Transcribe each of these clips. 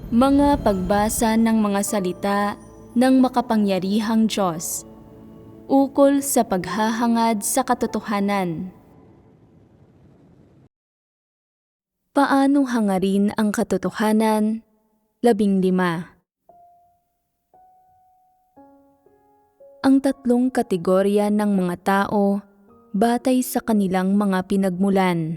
Mga pagbasa ng mga salita ng makapangyarihang Diyos ukol sa paghahangad sa katotohanan. Paano hangarin ang katotohanan? 15. Ang tatlong kategorya ng mga tao batay sa kanilang mga pinagmulan.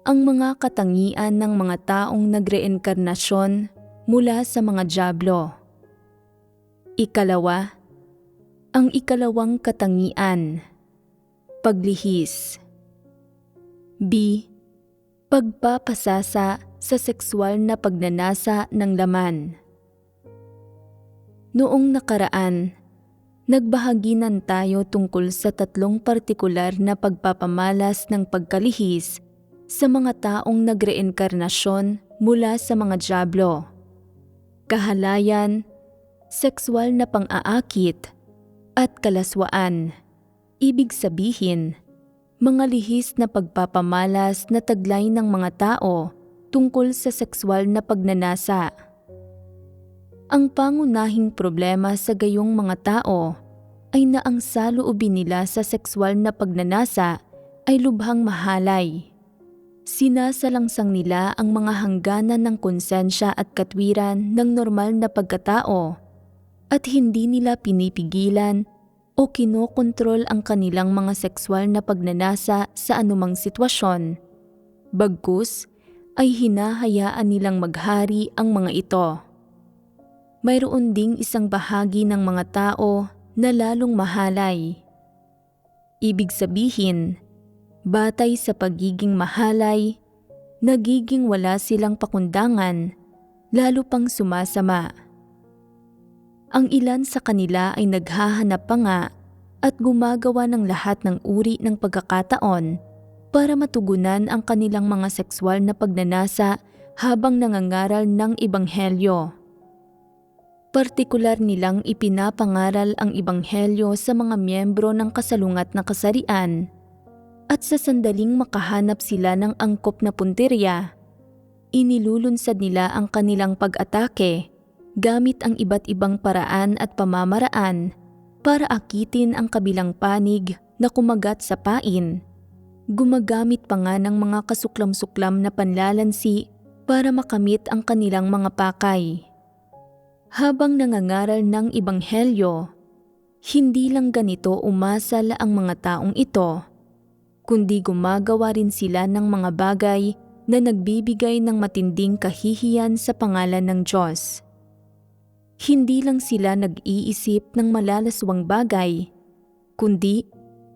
Ang mga katangian ng mga taong nagreenkarnasyon mula sa mga dyablo. Ikalawa, ang ikalawang katangian, paglihis. B. Pagpapasasa sa sexual na pagnanasa ng laman. Noong nakaraan, nagbahaginan tayo tungkol sa tatlong partikular na pagpapamalas ng pagkalihis sa mga taong nagreenkarnasyon mula sa mga dyablo. Kahalayan, sexual na pang-aakit, at kalaswaan. Ibig sabihin, mga lihis na pagpapamalas na taglay ng mga tao tungkol sa sexual na pagnanasa. Ang pangunahing problema sa gayong mga tao ay na ang saloobin nila sa sexual na pagnanasa ay lubhang mahalay. Sinasalangsang nila ang mga hangganan ng konsensya at katwiran ng normal na pagkatao at hindi nila pinipigilan o kinokontrol ang kanilang mga sexual na pagnanasa sa anumang sitwasyon. Bagkus ay hinahayaan nilang maghari ang mga ito. Mayroon ding isang bahagi ng mga tao na lalong mahalay. Ibig sabihin, batay sa pagiging mahalay, nagiging wala silang pakundangan, lalo pang sumasama. Ang ilan sa kanila ay naghahanap pa nga at gumagawa ng lahat ng uri ng pagkakataon para matugunan ang kanilang mga sexual na pagnanasa habang nangangaral ng ebanghelyo. Partikular nilang ipinapangaral ang ebanghelyo sa mga miyembro ng kasalungat na kasarian. At sa sandaling makahanap sila ng angkop na puntirya, inilulunsad nila ang kanilang pag-atake gamit ang iba't ibang paraan at pamamaraan para akitin ang kabilang panig na kumagat sa pain. Gumagamit pa nga ng mga kasuklam-suklam na panlalansi para makamit ang kanilang mga pakay. Habang nangangaral ng ebanghelyo, hindi lang ganito umasal ang mga taong ito, kundi gumagawa rin sila ng mga bagay na nagbibigay ng matinding kahihiyan sa pangalan ng Diyos. Hindi lang sila nag-iisip ng malalaswang bagay, kundi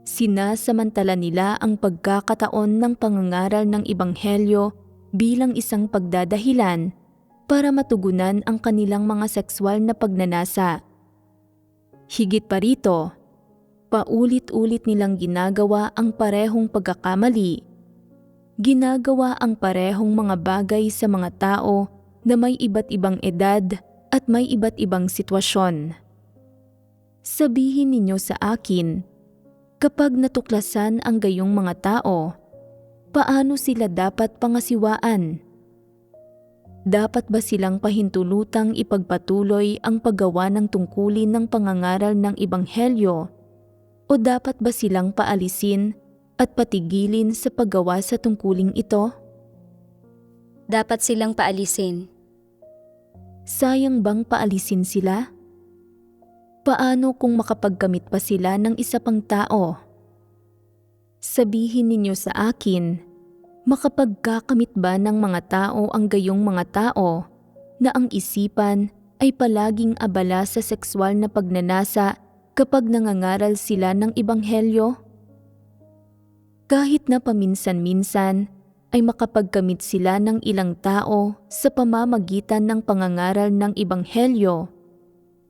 sinasamantala nila ang pagkakataon ng pangangaral ng ebanghelyo bilang isang pagdadahilan para matugunan ang kanilang mga sexual na pagnanasa. Higit pa rito, paulit-ulit nilang ginagawa ang parehong pagkakamali. Ginagawa ang parehong mga bagay sa mga tao na may iba't ibang edad at may iba't ibang sitwasyon. Sabihin ninyo sa akin, kapag natuklasan ang gayong mga tao, paano sila dapat pangasiwaan? Dapat ba silang pahintulutang ipagpatuloy ang paggawa ng tungkulin ng pangangaral ng ebanghelyo? O dapat ba silang paalisin at patigilin sa paggawa sa tungkuling ito? Dapat silang paalisin. Sayang bang paalisin sila? Paano kung makapagkamit pa sila ng isa pang tao? Sabihin ninyo sa akin, makapagkakamit ba ng mga tao ang gayong mga tao na ang isipan ay palaging abala sa sexual na pagnanasa kapag nangangaral sila ng ebanghelyo? Kahit na paminsan-minsan ay makapagkamit sila ng ilang tao sa pamamagitan ng pangangaral ng ebanghelyo,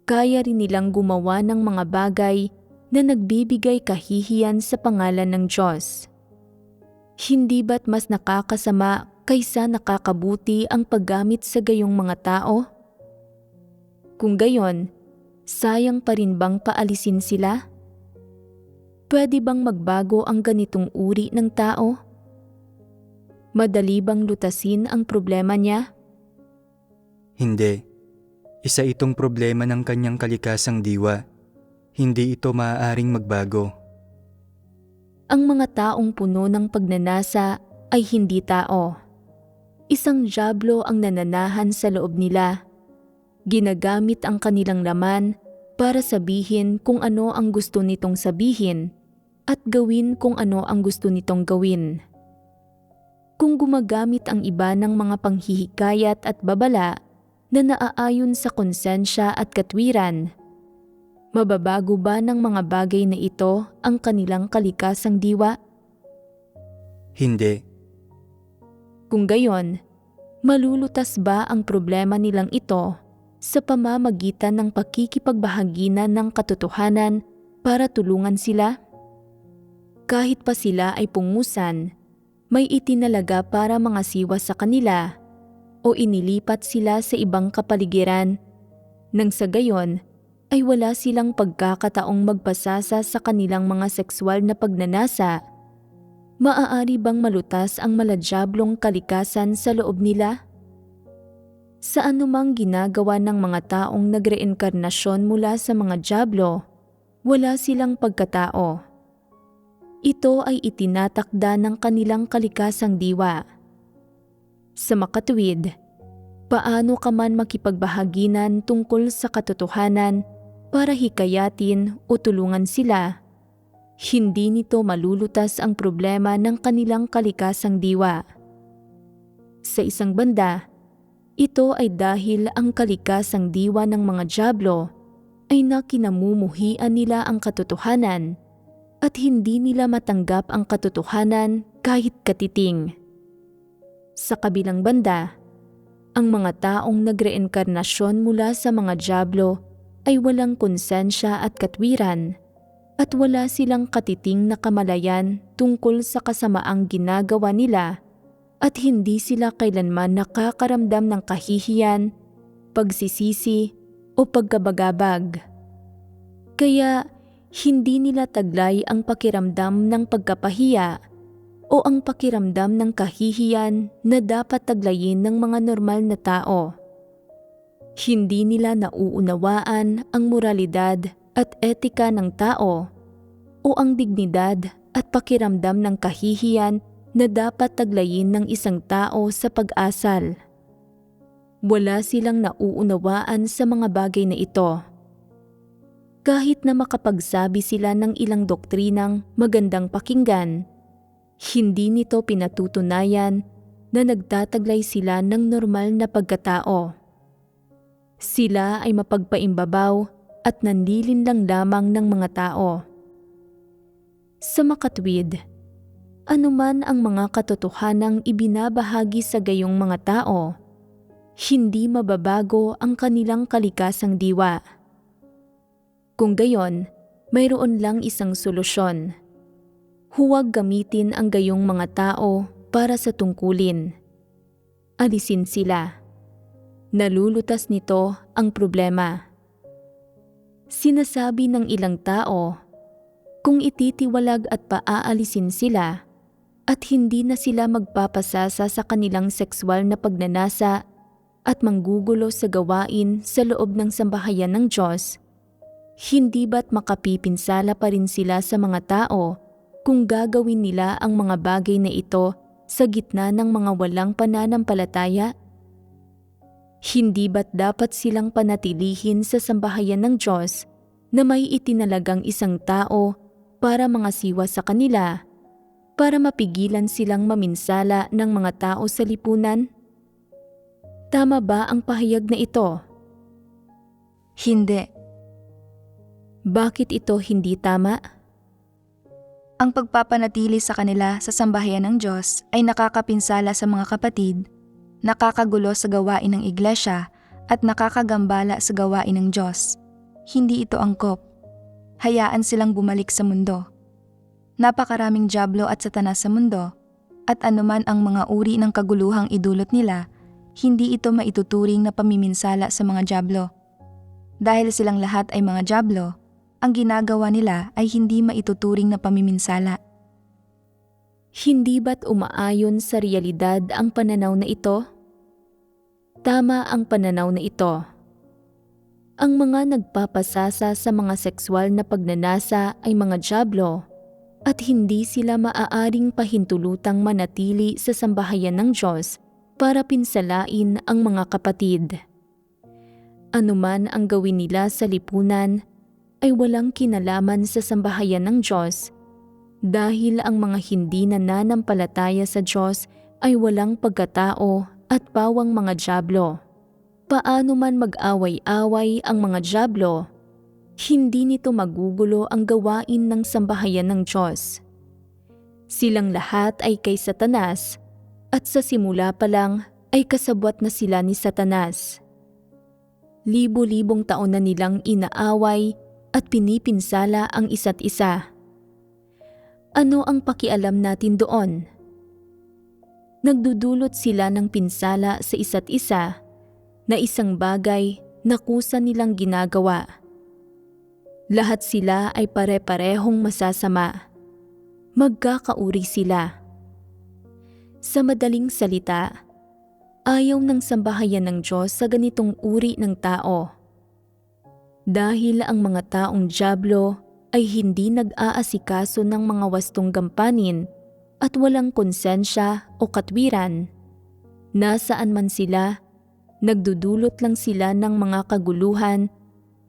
kaya rin nilang gumawa ng mga bagay na nagbibigay kahihiyan sa pangalan ng Diyos. Hindi ba't mas nakakasama kaysa nakakabuti ang paggamit sa gayong mga tao? Kung gayon, sayang pa rin bang paalisin sila? Pwede bang magbago ang ganitong uri ng tao? Madali bang lutasin ang problema niya? Hindi. Isa itong problema ng kanyang kalikasang diwa. Hindi ito maaaring magbago. Ang mga taong puno ng pagnanasa ay hindi tao. Isang dyablo ang nananahan sa loob nila. Ginagamit ang kanilang laman para sabihin kung ano ang gusto nitong sabihin at gawin kung ano ang gusto nitong gawin. Kung gumagamit ang iba ng mga panghihikayat at babala na naaayon sa konsensya at katwiran, mababago ba ng mga bagay na ito ang kanilang kalikasang diwa? Hindi. Kung gayon, malulutas ba ang problema nilang ito sa pamamagitan ng pakikipagbahaginan ng katotohanan para tulungan sila? Kahit pa sila ay pungusan, may itinalaga para mangasiwa sa kanila o inilipat sila sa ibang kapaligiran nang sa gayon ay wala silang pagkakataong magpasasa sa kanilang mga sexual na pagnanasa. Maaari bang malutas ang maladyablong kalikasan sa loob nila? Sa anumang ginagawa ng mga taong nagreenkarnasyon mula sa mga dyablo, wala silang pagkatao. Ito ay itinatakda ng kanilang kalikasang diwa. Sa makatuwid, paano ka man makipagbahaginan tungkol sa katotohanan para hikayatin o tulungan sila, hindi nito malulutas ang problema ng kanilang kalikasang diwa. Sa isang banda, ito ay dahil ang kalikasang diwa ng mga dyablo ay nakinamumuhian nila ang katotohanan at hindi nila matanggap ang katotohanan kahit katiting. Sa kabilang banda, ang mga taong nagreenkarnasyon mula sa mga dyablo ay walang konsensya at katwiran at wala silang katiting na kamalayan tungkol sa kasamaang ginagawa nila at hindi sila kailanman nakakaramdam ng kahihiyan, pagsisisi o pagkabagabag. Kaya hindi nila taglay ang pakiramdam ng pagkapahiya o ang pakiramdam ng kahihiyan na dapat taglayin ng mga normal na tao. Hindi nila nauunawaan ang moralidad at etika ng tao o ang dignidad at pakiramdam ng kahihiyan na dapat taglayin ng isang tao sa pag-asal. Wala silang nauunawaan sa mga bagay na ito. Kahit na makapagsabi sila ng ilang doktrinang magandang pakinggan, hindi nito pinatutunayan na nagtataglay sila ng normal na pagkatao. Sila ay mapagpaimbabaw at nanlilinlang lamang ng mga tao. Sa makatwid, anuman ang mga katotohanang ibinabahagi sa gayong mga tao, hindi mababago ang kanilang kalikasang diwa. Kung gayon, mayroon lang isang solusyon. Huwag gamitin ang gayong mga tao para sa tungkulin. Alisin sila. Nalulutas nito ang problema. Sinasabi ng ilang tao, kung ititiwalag at paaalisin sila at hindi na sila magpapasasa sa kanilang sexual na pagnanasa at manggugulo sa gawain sa loob ng sambahayan ng Diyos, hindi ba't makapipinsala pa rin sila sa mga tao kung gagawin nila ang mga bagay na ito sa gitna ng mga walang pananampalataya? Hindi ba't dapat silang panatilihin sa sambahayan ng Diyos na may itinalagang isang tao para mangasiwa sa kanila, para mapigilan silang maminsala ng mga tao sa lipunan? Tama ba ang pahayag na ito? Hindi. Bakit ito hindi tama? Ang pagpapanatili sa kanila sa sambahayan ng Diyos ay nakakapinsala sa mga kapatid, nakakagulo sa gawain ng iglesia at nakakagambala sa gawain ng Diyos. Hindi ito angkop. Hayaan silang bumalik sa mundo. Napakaraming dyablo at satanas sa mundo, at anuman ang mga uri ng kaguluhang idulot nila, hindi ito maituturing na pamiminsala sa mga dyablo. Dahil silang lahat ay mga dyablo, ang ginagawa nila ay hindi maituturing na pamiminsala. Hindi ba't umaayon sa realidad ang pananaw na ito? Tama ang pananaw na ito. Ang mga nagpapasasa sa mga sexual na pagnanasa ay mga dyablo at hindi sila maaaring pahintulutang manatili sa sambahayan ng Diyos para pinsalain ang mga kapatid. Anuman ang gawin nila sa lipunan ay walang kinalaman sa sambahayan ng Diyos dahil ang mga hindi nananampalataya sa Diyos ay walang pagkatao at pawang mga dyablo. Paano man mag-away-away ang mga dyablo, hindi nito magugulo ang gawain ng sambahayan ng Diyos. Silang lahat ay kay Satanas at sa simula pa lang ay kasabwat na sila ni Satanas. Libo-libong taon na nilang inaaway at pinipinsala ang isa't isa. Ano ang pakialam natin doon? Nagdudulot sila ng pinsala sa isa't isa na isang bagay na kusa nilang ginagawa. Lahat sila ay pare-parehong masasama. Magkakauri sila. Sa madaling salita, ayaw ng sambahayan ng Diyos sa ganitong uri ng tao. Dahil ang mga taong dyablo ay hindi nag-aasikaso ng mga wastong gampanin at walang konsensya o katwiran. Nasaan man sila, nagdudulot lang sila ng mga kaguluhan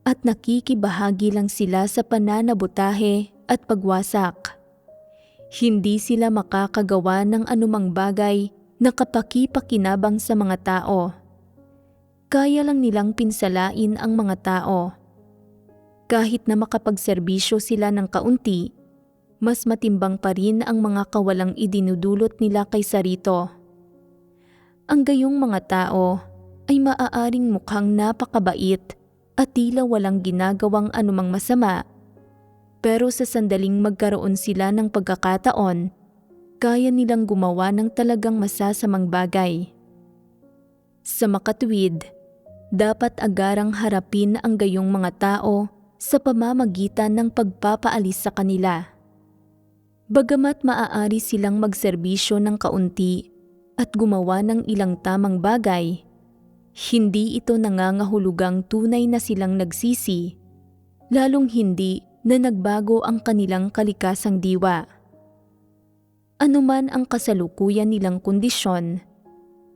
at nakikibahagi lang sila sa pananabutahe at pagwasak. Hindi sila makakagawa ng anumang bagay na kapaki-pakinabang sa mga tao. Kaya lang nilang pinsalain ang mga tao. Kahit na makapagserbisyo sila ng kaunti, mas matimbang pa rin ang mga kawalang idinudulot nila kaysa rito. Ang gayong mga tao ay maaaring mukhang napakabait at tila walang ginagawang anumang masama, pero sa sandaling magkaroon sila ng pagkakataon, kaya nilang gumawa ng talagang masasamang bagay. Sa makatuwid, dapat agarang harapin ang gayong mga tao sa pamamagitan ng pagpapaalis sa kanila. Bagamat maaari silang magserbisyo ng kaunti at gumawa ng ilang tamang bagay, hindi ito nangangahulugang tunay na silang nagsisi, lalong hindi na nagbago ang kanilang kalikasang diwa. Anuman ang kasalukuyan nilang kondisyon,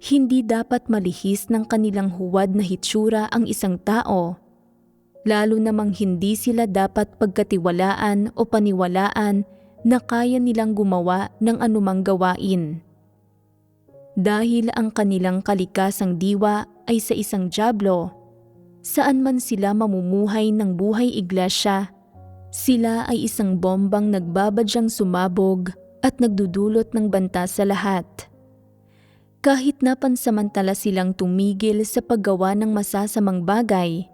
hindi dapat malihis ng kanilang huwad na hitsura ang isang tao, lalo namang hindi sila dapat pagkatiwalaan o paniwalaan na kaya nilang gumawa ng anumang gawain. Dahil ang kanilang kalikasang diwa ay sa isang dyablo, saan man sila mamumuhay ng buhay iglesia, sila ay isang bombang nagbabadyang sumabog at nagdudulot ng banta sa lahat. Kahit na pansamantala silang tumigil sa paggawa ng masasamang bagay,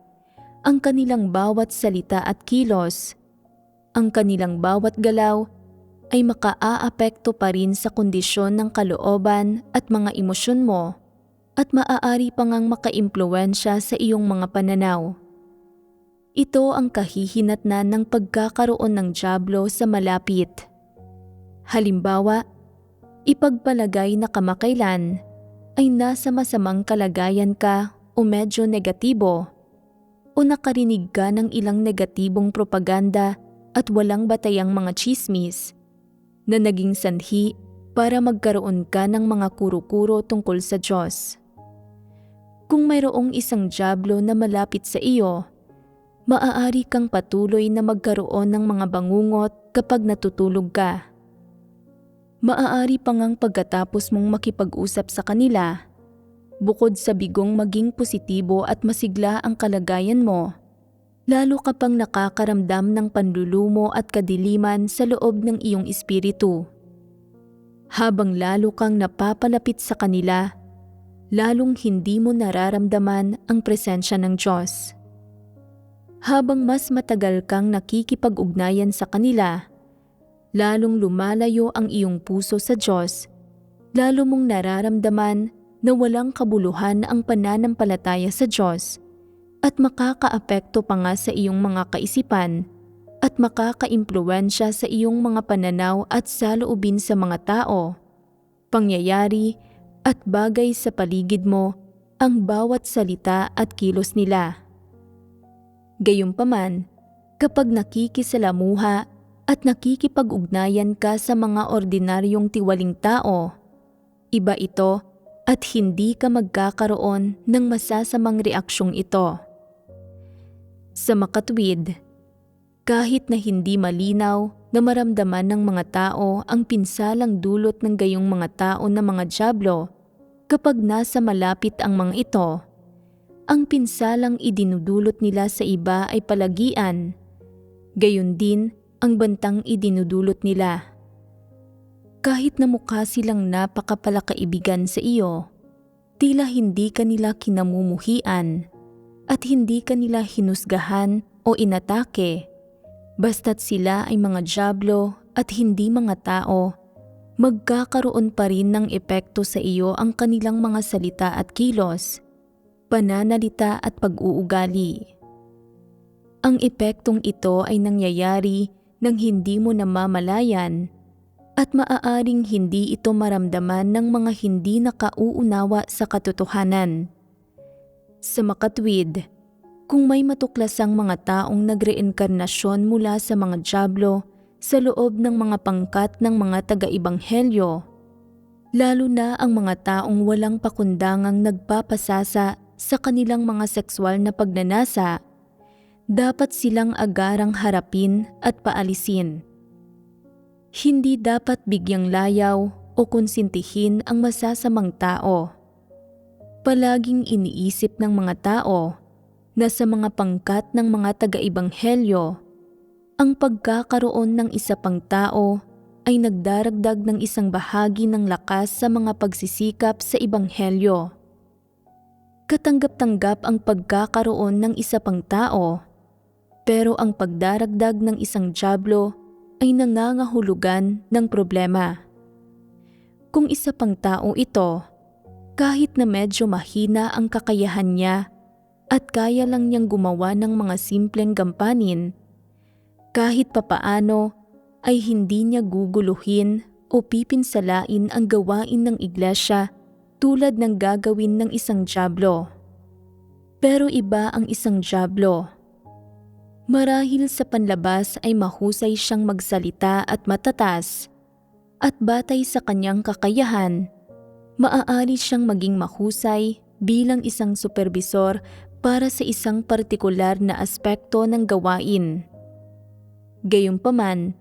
ang kanilang bawat salita at kilos, ang kanilang bawat galaw ay makaaapekto pa rin sa kondisyon ng kalooban at mga emosyon mo at maaari pa ngang makaimpluwensya sa iyong mga pananaw. Ito ang kahihinatnan ng pagkakaroon ng dyablo sa malapit. Halimbawa, ipagpalagay na kamakailan ay nasa masamang kalagayan ka o medyo negatibo o nakarinig ka ng ilang negatibong propaganda at walang batayang mga tsismis na naging sanhi para magkaroon ka ng mga kuro-kuro tungkol sa Diyos. Kung mayroong isang dyablo na malapit sa iyo, maaari kang patuloy na magkaroon ng mga bangungot kapag natutulog ka. Maaari pa ngang pagkatapos mong makipag-usap sa kanila, bukod sa bigong maging positibo at masigla ang kalagayan mo, lalo ka pang nakakaramdam ng panlulumo at kadiliman sa loob ng iyong espiritu. Habang lalo kang napapalapit sa kanila, lalong hindi mo nararamdaman ang presensya ng Diyos. Habang mas matagal kang nakikipag-ugnayan sa kanila, lalong lumalayo ang iyong puso sa Diyos, lalo mong nararamdaman na walang kabuluhan ang pananampalataya sa Diyos at makakaapekto pa nga sa iyong mga kaisipan at makakaimpluwensya sa iyong mga pananaw at saloobin sa mga tao, pangyayari at bagay sa paligid mo ang bawat salita at kilos nila. Gayunpaman, kapag nakikisalamuha at nakikipag-ugnayan ka sa mga ordinaryong tiwaling tao, iba ito at hindi ka magkakaroon ng masasamang reaksyong ito. Sa makatuwid, kahit na hindi malinaw na maramdaman ng mga tao ang pinsalang dulot ng gayong mga tao na mga dyablo, kapag nasa malapit ang mga ito, ang pinsalang idinudulot nila sa iba ay palagian, gayon din ang bantang idinudulot nila. Kahit na mukha silang napakapalakaibigan sa iyo, tila hindi ka nila kinamumuhian at hindi ka nila hinusgahan o inatake. Basta't sila ay mga dyablo at hindi mga tao, magkakaroon pa rin ng epekto sa iyo ang kanilang mga salita at kilos, pananalita at pag-uugali. Ang epektong ito ay nangyayari nang hindi mo namamalayan at maaaring hindi ito maramdaman ng mga hindi nakauunawa sa katotohanan. Sa makatwid, kung may matuklasang mga taong nagreenkarnasyon mula sa mga dyablo sa loob ng mga pangkat ng mga taga-ibanghelyo, lalo na ang mga taong walang pakundangang nagpapasasa sa kanilang mga sexual na pagnanasa, dapat silang agarang harapin at paalisin. Hindi dapat bigyang layaw o konsintihin ang masasamang tao. Palaging iniisip ng mga tao na sa mga pangkat ng mga taga-ibanghelyo, ang pagkakaroon ng isa pang tao ay nagdaragdag ng isang bahagi ng lakas sa mga pagsisikap sa ibanghelyo. Katanggap-tanggap ang pagkakaroon ng isa pang tao, pero ang pagdaragdag ng isang dyablo ay nangangahulugan ng problema. Kung isa pang tao ito, kahit na medyo mahina ang kakayahan niya at kaya lang niyang gumawa ng mga simpleng gampanin, kahit papaano ay hindi niya guguluhin o pipinsalain ang gawain ng iglesia tulad ng gagawin ng isang dyablo. Pero iba ang isang dyablo. Marahil sa panlabas ay mahusay siyang magsalita at matatas, at batay sa kanyang kakayahan, maaari siyang maging mahusay bilang isang supervisor para sa isang partikular na aspekto ng gawain. Gayunpaman,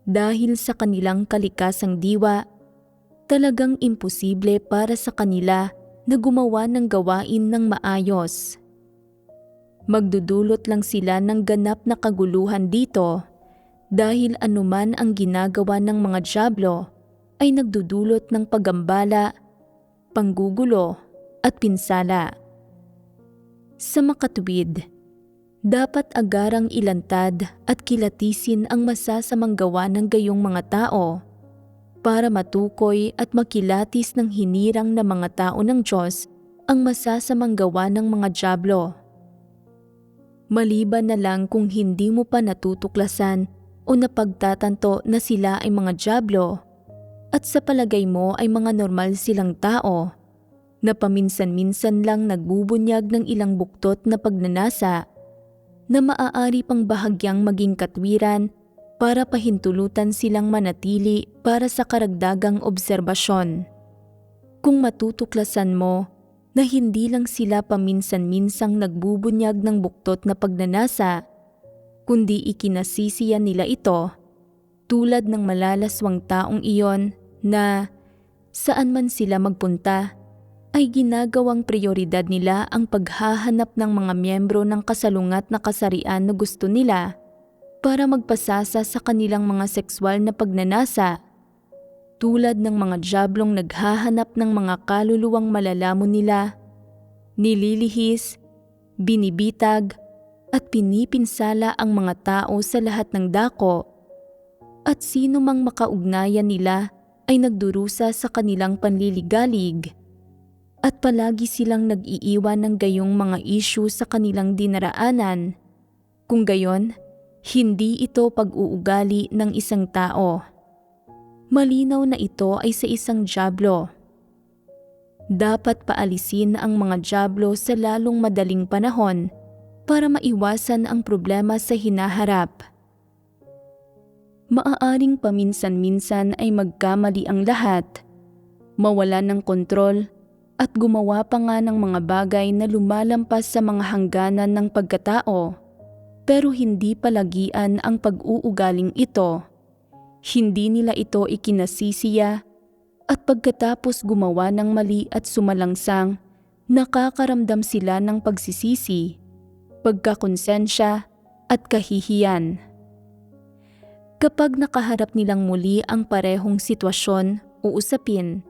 dahil sa kanilang kalikasang diwa, talagang imposible para sa kanila na gumawa ng gawain ng maayos. Magdudulot lang sila ng ganap na kaguluhan dito dahil anuman ang ginagawa ng mga dyablo ay nagdudulot ng paggambala, panggugulo at pinsala. Sa makatuwid, dapat agarang ilantad at kilatisin ang masasamang gawa ng gayong mga tao para matukoy at makilatis ng hinirang na mga tao ng Diyos ang masasamang gawa ng mga dyablo. Maliban na lang kung hindi mo pa natutuklasan o napagtatanto na sila ay mga dyablo at sa palagay mo ay mga normal silang tao na paminsan-minsan lang nagbubunyag ng ilang buktot na pagnanasa na maaari pang bahagyang maging katwiran para pahintulutan silang manatili para sa karagdagang obserbasyon. Kung matutuklasan mo na hindi lang sila paminsan-minsang nagbubunyag ng buktot na pagnanasa, kundi ikinasisiyan nila ito, tulad ng malalaswang taong iyon na saan man sila magpunta, ay ginagawang prioridad nila ang paghahanap ng mga miyembro ng kasalungat na kasarian na gusto nila para magpasasa sa kanilang mga sexual na pagnanasa, tulad ng mga dyablong naghahanap ng mga kaluluwang malalamon nila, nililihis, binibitag, at pinipinsala ang mga tao sa lahat ng dako, at sino mang makaugnayan nila ay nagdurusa sa kanilang panliligalig, at palagi silang nag-iiwan ng gayong mga issue sa kanilang dinaraanan. Kung gayon, hindi ito pag-uugali ng isang tao. Malinaw na ito ay sa isang dyablo. Dapat paalisin ang mga dyablo sa lalong madaling panahon para maiwasan ang problema sa hinaharap. Maaaring paminsan-minsan ay magkamali ang lahat, mawala ng kontrol at gumawa pa nga ng mga bagay na lumalampas sa mga hangganan ng pagkatao, pero hindi palagian ang pag-uugaling ito. Hindi nila ito ikinasisiya at pagkatapos gumawa ng mali at sumalangsang, nakakaramdam sila ng pagsisisi, pagkakonsensya at kahihiyan. Kapag nakaharap nilang muli ang parehong sitwasyon o usapin,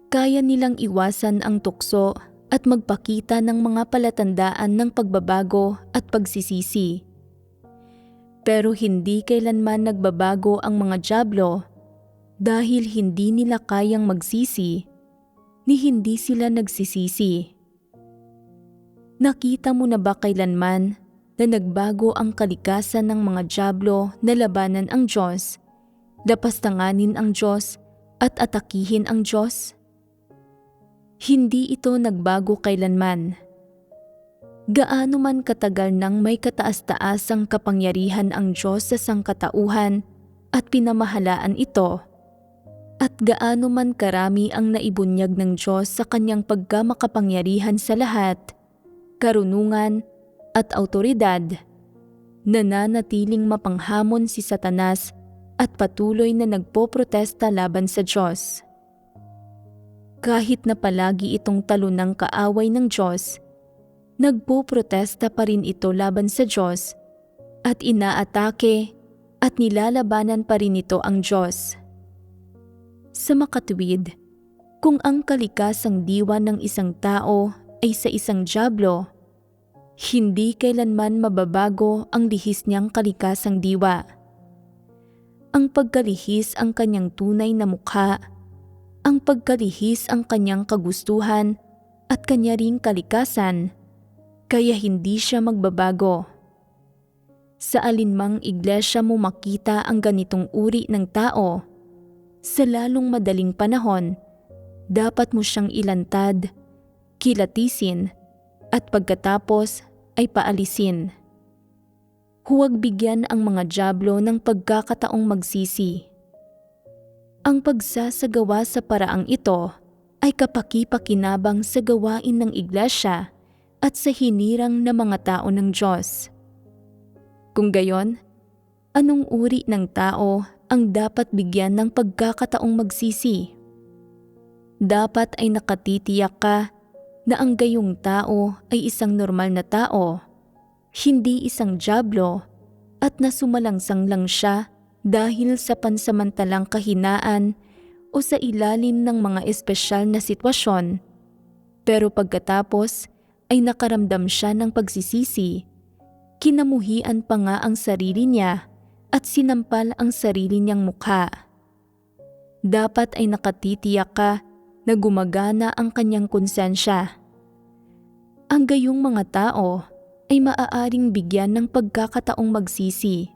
kaya nilang iwasan ang tukso at magpakita ng mga palatandaan ng pagbabago at pagsisisi. Pero hindi kailanman nagbabago ang mga dyablo dahil hindi nila kayang magsisi ni hindi sila nagsisisi. Nakita mo na ba kailanman na nagbago ang kalikasan ng mga dyablo na labanan ang Diyos, lapastanganin ang Diyos at atakihin ang Diyos? Hindi ito nagbago kailanman. Gaano man katagal nang may kataas-taasang kapangyarihan ang Diyos sa sangkatauhan at pinamahalaan ito, at gaano man karami ang naibunyag ng Diyos sa kanyang pagkamakapangyarihan sa lahat, karunungan at autoridad, nananatiling mapanghamon si Satanas at patuloy na nagpoprotesta laban sa Diyos. Kahit na palagi itong talo ng kaaway ng Diyos, nagpoprotesta pa rin ito laban sa Diyos at inaatake at nilalabanan pa rin ito ang Diyos. Sa makatuwid, kung ang kalikasang diwa ng isang tao ay sa isang dyablo, hindi kailanman mababago ang lihis niyang kalikasang diwa. Ang pagkalihis ang kanyang tunay na mukha, ang pagkalihis ang kanyang kagustuhan at kanya ring kalikasan, kaya hindi siya magbabago. Sa alinmang iglesia mo makita ang ganitong uri ng tao, sa lalong madaling panahon, dapat mo siyang ilantad, kilatisin, at pagkatapos ay paalisin. Huwag bigyan ang mga dyablo ng pagkakataong magsisi. Ang pagsasagawa sa paraang ito ay kapaki-pakinabang sa gawain ng iglesia at sa hinirang ng mga tao ng Diyos. Kung gayon, anong uri ng tao ang dapat bigyan ng pagkakataong magsisi? Dapat ay nakatitiyak ka na ang gayong tao ay isang normal na tao, hindi isang dyablo, at nasumalangsang lang siya dahil sa pansamantalang kahinaan o sa ilalim ng mga espesyal na sitwasyon. Pero pagkatapos ay nakaramdam siya ng pagsisisi, kinamuhian pa nga ang sarili niya at sinampal ang sarili niyang mukha. Dapat ay nakatitiyak ka na gumagana ang kanyang konsensya. Ang gayong mga tao ay maaaring bigyan ng pagkakataong magsisi.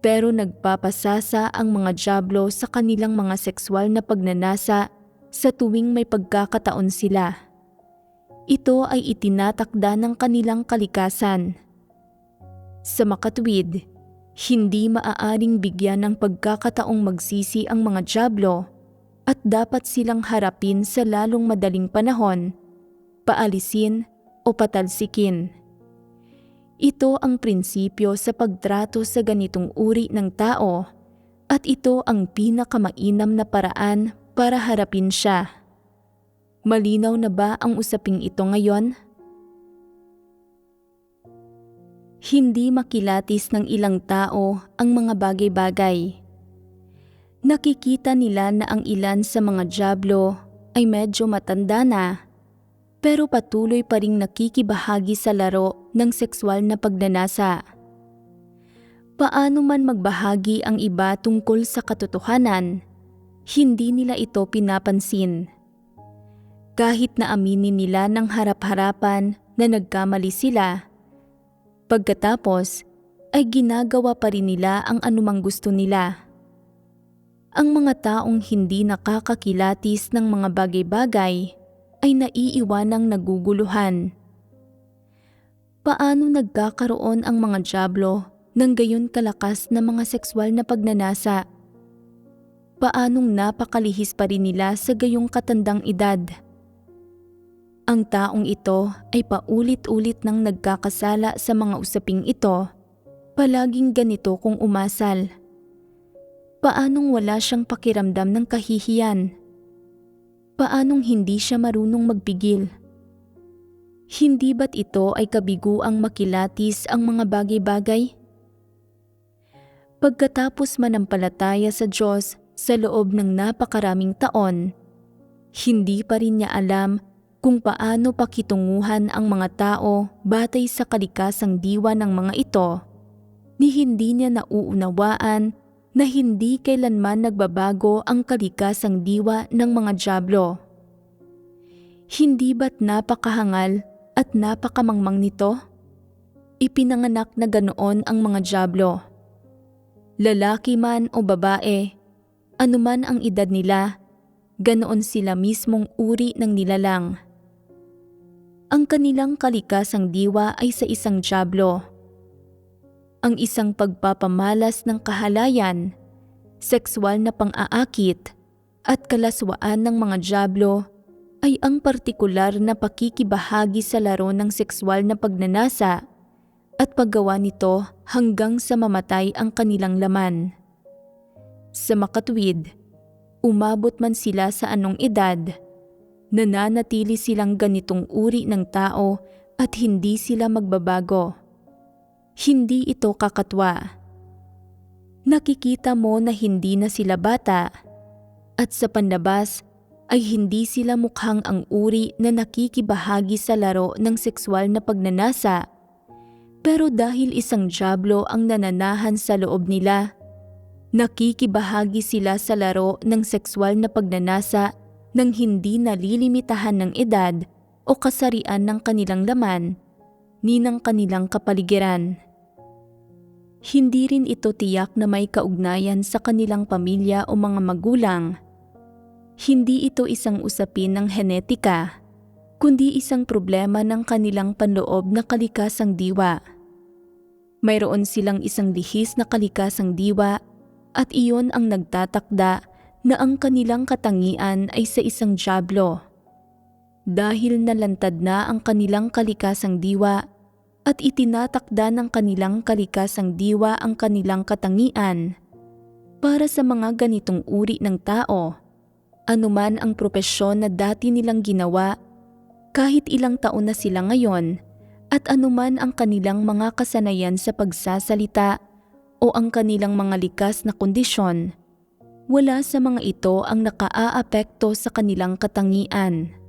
Pero nagpapasasa ang mga dyablo sa kanilang mga sexual na pagnanasa sa tuwing may pagkakataon sila. Ito ay itinatakda ng kanilang kalikasan. Sa makatuwid, hindi maaaring bigyan ng pagkakataong magsisi ang mga dyablo at dapat silang harapin sa lalong madaling panahon, paalisin o patalsikin. Ito ang prinsipyo sa pagtrato sa ganitong uri ng tao at ito ang pinakamainam na paraan para harapin siya. Malinaw na ba ang usaping ito ngayon? Hindi makilatis ng ilang tao ang mga bagay-bagay. Nakikita nila na ang ilan sa mga dyablo ay medyo matanda na, pero patuloy pa ring nakikibahagi sa laro ng sexual na pagnanasa. Paano man magbahagi ang iba tungkol sa katotohanan, hindi nila ito pinapansin. Kahit na aminin nila ng harap-harapan na nagkamali sila, pagkatapos ay ginagawa pa rin nila ang anumang gusto nila. Ang mga taong hindi nakakakilatis ng mga bagay-bagay ay naiiwanang naguguluhan. Paano nagkakaroon ang mga dyablo ng gayon kalakas na mga sexual na pagnanasa? Paanong napakalihis pa rin nila sa gayong katandang edad? Ang taong ito ay paulit-ulit nang nagkakasala sa mga usaping ito, palaging ganito kung umasal. Paanong wala siyang pakiramdam ng kahihiyan? Paanong hindi siya marunong magpigil? Hindi ba't ito ay kabiguang makilatis ang mga bagay-bagay? Pagkatapos manampalataya sa Diyos sa loob ng napakaraming taon, hindi pa rin niya alam kung paano pakitunguhan ang mga tao batay sa kalikasang diwa ng mga ito, ni hindi niya nauunawaan na hindi kailanman nagbabago ang kalikasang diwa ng mga dyablo. Hindi ba't napakahangal at napakamangmang nito? Ipinanganak na ganoon ang mga dyablo. Lalaki man o babae, anuman ang edad nila, ganoon sila mismong uri ng nilalang. Ang kanilang kalikasang diwa ay sa isang dyablo. Ang isang pagpapamalas ng kahalayan, sexual na pang-aakit at kalaswaan ng mga dyablo ay ang partikular na pakikibahagi sa laro ng sexual na pagnanasa at paggawa nito hanggang sa mamatay ang kanilang laman. Sa makatwid, umabot man sila sa anong edad, nananatili silang ganitong uri ng tao at hindi sila magbabago. Hindi ito kakatwa. Nakikita mo na hindi na sila bata at sa panlabas ay hindi sila mukhang ang uri na nakikibahagi sa laro ng sexual na pagnanasa, pero dahil isang dyablo ang nananahan sa loob nila, nakikibahagi sila sa laro ng sexual na pagnanasa nang hindi nalilimitahan ng edad o kasarian ng kanilang laman ni ng kanilang kapaligiran. Hindi rin ito tiyak na may kaugnayan sa kanilang pamilya o mga magulang. Hindi ito isang usapin ng henetika, kundi isang problema ng kanilang panloob na kalikasang diwa. Mayroon silang isang lihis na kalikasang diwa at iyon ang nagtatakda na ang kanilang katangian ay sa isang dyablo. Dahil nalantad na ang kanilang kalikasang diwa at itinatakda ng kanilang kalikasang diwa ang kanilang katangian, para sa mga ganitong uri ng tao, anuman ang propesyon na dati nilang ginawa, kahit ilang taon na sila ngayon, at anuman ang kanilang mga kasanayan sa pagsasalita o ang kanilang mga likas na kondisyon, wala sa mga ito ang nakaaapekto sa kanilang katangian.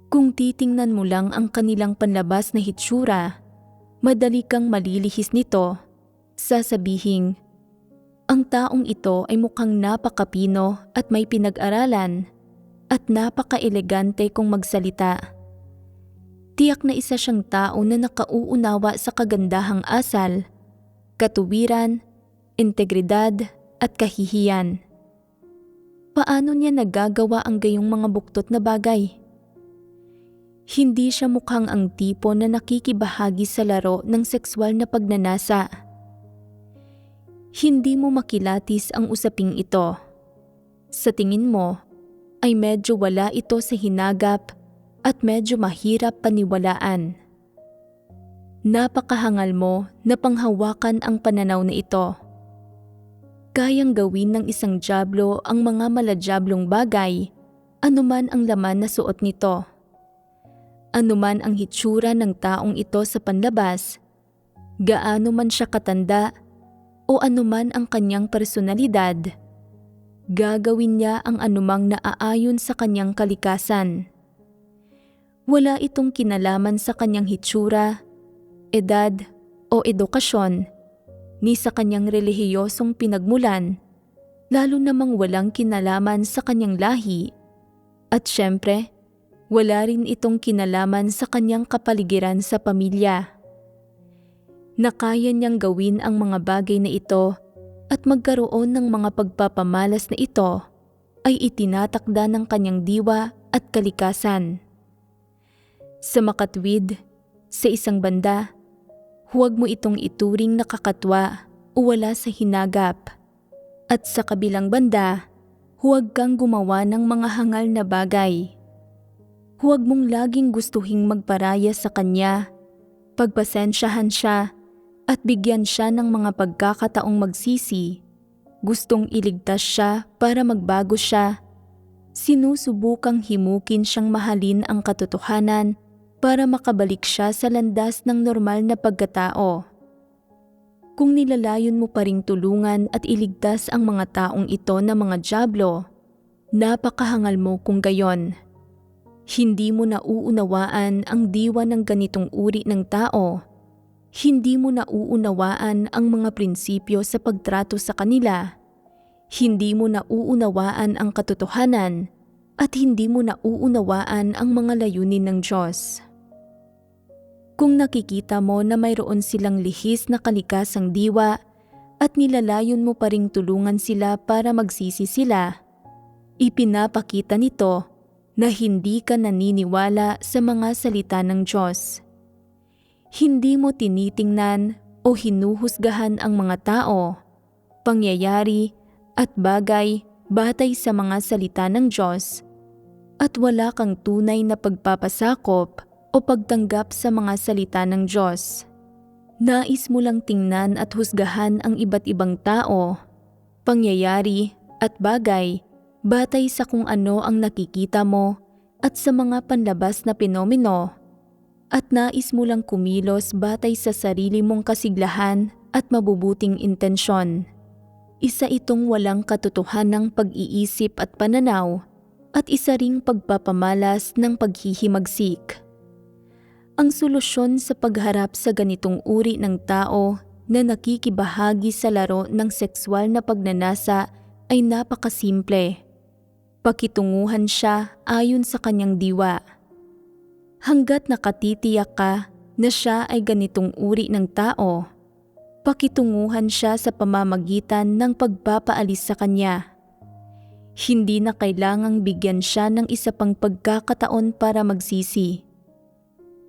Kung titingnan mo lang ang kanilang panlabas na hitsura, madali kang malilihis nito. Sasabihing, ang taong ito ay mukhang napakapino at may pinag-aralan at napaka-elegante kung magsalita. Tiyak na isa siyang tao na nakauunawa sa kagandahang asal, katuwiran, integridad at kahihiyan. Paano niya nagagawa ang gayong mga buktot na bagay? Hindi siya mukhang ang tipo na nakikibahagi sa laro ng sexual na pagnanasa. Hindi mo makilatis ang usaping ito. Sa tingin mo, ay medyo wala ito sa hinagap at medyo mahirap paniwalaan. Napakahangal mo na panghawakan ang pananaw na ito. Kayang gawin ng isang dyablo ang mga maladyablong bagay, anuman ang laman na suot nito. Anuman ang hitsura ng taong ito sa panlabas, gaano man siya katanda o anuman ang kanyang personalidad, gagawin niya ang anumang naaayon sa kanyang kalikasan. Wala itong kinalaman sa kanyang hitsura, edad o edukasyon, ni sa kanyang relihiyosong pinagmulan, lalo namang walang kinalaman sa kanyang lahi, at syempre, wala rin itong kinalaman sa kanyang kapaligiran sa pamilya. Nakaya niyang gawin ang mga bagay na ito at magkaroon ng mga pagpapamalas na ito ay itinatakda ng kanyang diwa at kalikasan. Sa makatwid, sa isang banda, huwag mo itong ituring nakakatwa o wala sa hinagap. At sa kabilang banda, huwag kang gumawa ng mga hangal na bagay. Huwag mong laging gustuhing magparaya sa kanya, pagpasensyahan siya at bigyan siya ng mga pagkakataong magsisi. Gustong iligtas siya para magbago siya. Sinusubukang himukin siyang mahalin ang katotohanan para makabalik siya sa landas ng normal na pagkatao. Kung nilalayon mo pa ring tulungan at iligtas ang mga taong ito na mga dyablo, napakahangal mo kung gayon. Hindi mo nauunawaan ang diwa ng ganitong uri ng tao. Hindi mo nauunawaan ang mga prinsipyo sa pagtrato sa kanila. Hindi mo nauunawaan ang katotohanan at hindi mo nauunawaan ang mga layunin ng Diyos. Kung nakikita mo na mayroon silang lihis na kalikasang diwa at nilalayon mo pa ring tulungan sila para magsisi sila, ipinapakita nito na hindi ka naniniwala sa mga salita ng Diyos. Hindi mo tinitingnan o hinuhusgahan ang mga tao, pangyayari at bagay batay sa mga salita ng Diyos at wala kang tunay na pagpapasakop o pagtanggap sa mga salita ng Diyos. Nais mo lang tingnan at husgahan ang iba't ibang tao, pangyayari at bagay batay sa kung ano ang nakikita mo at sa mga panlabas na penomeno. At nais mo lang kumilos batay sa sarili mong kasiglahan at mabubuting intensyon. Isa itong walang katotohanang pag-iisip at pananaw at isa ring pagpapamalas ng paghihimagsik. Ang solusyon sa pagharap sa ganitong uri ng tao na nakikibahagi sa laro ng sexual na pagnanasa ay napakasimple. Pakitunguhan siya ayon sa kanyang diwa. Hanggat nakatitiyak ka na siya ay ganitong uri ng tao, pakitunguhan siya sa pamamagitan ng pagpapaalis sa kanya. Hindi na kailangang bigyan siya ng isa pang pagkakataon para magsisi.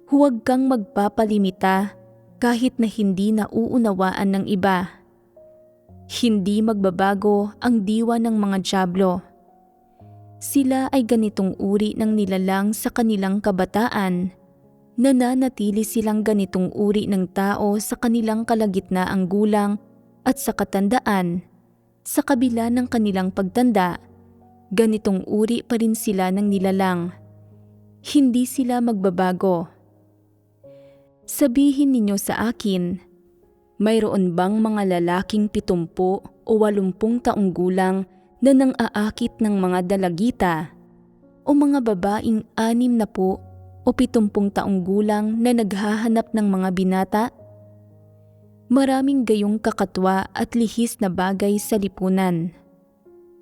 Huwag kang magpapalimita kahit na hindi nauunawaan ng iba. Hindi magbabago ang diwa ng mga dyablo. Sila ay ganitong uri ng nilalang sa kanilang kabataan. Nananatili silang ganitong uri ng tao sa kanilang kalagitnaang gulang at sa katandaan. Sa kabila ng kanilang pagtanda, ganitong uri pa rin sila ng nilalang. Hindi sila magbabago. Sabihin ninyo sa akin, mayroon bang mga lalaking 70 o 80 taong gulang na nang-aakit ng mga dalagita o mga babaeng 60 o 70 taong gulang na naghahanap ng mga binata? Maraming gayong kakatwa at lihis na bagay sa lipunan.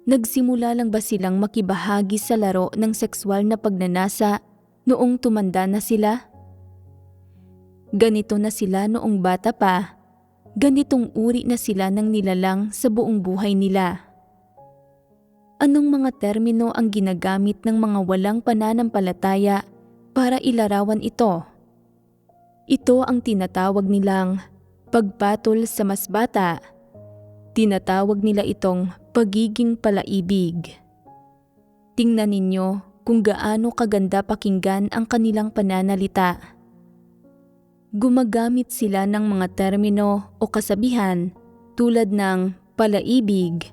Nagsimula lang ba silang makibahagi sa laro ng sexual na pagnanasa noong tumanda na sila? Ganito na sila noong bata pa. Ganitong uri na sila ng nilalang sa buong buhay nila. Anong mga termino ang ginagamit ng mga walang pananampalataya para ilarawan ito? Ito ang tinatawag nilang pagpatol sa mas bata. Tinatawag nila itong pagiging palaibig. Tingnan ninyo kung gaano kaganda pakinggan ang kanilang pananalita. Gumagamit sila ng mga termino o kasabihan tulad ng palaibig,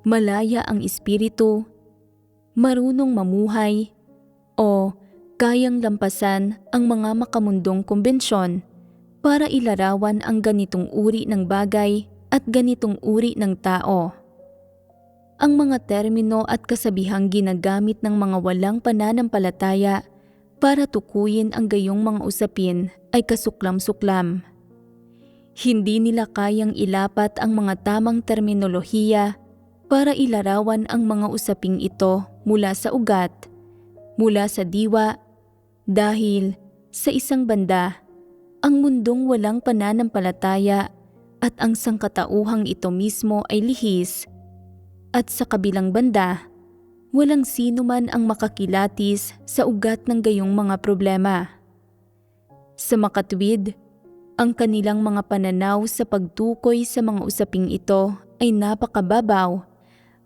malaya ang espiritu, marunong mamuhay, o kayang lampasan ang mga makamundong kumbensyon para ilarawan ang ganitong uri ng bagay at ganitong uri ng tao. Ang mga termino at kasabihang ginagamit ng mga walang pananampalataya para tukuyin ang gayong mga usapin ay kasuklam-suklam. Hindi nila kayang ilapat ang mga tamang terminolohiya para ilarawan ang mga usaping ito mula sa ugat, mula sa diwa, dahil sa isang banda, ang mundong walang pananampalataya at ang sangkatauhang ito mismo ay lihis, at sa kabilang banda, walang sino man ang makakilatis sa ugat ng gayong mga problema. Sa makatwid, ang kanilang mga pananaw sa pagtukoy sa mga usaping ito ay napakababaw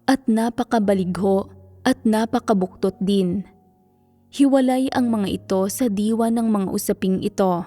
at napakabaligho at napakabuktot din. Hiwalay ang mga ito sa diwa ng mga usaping ito.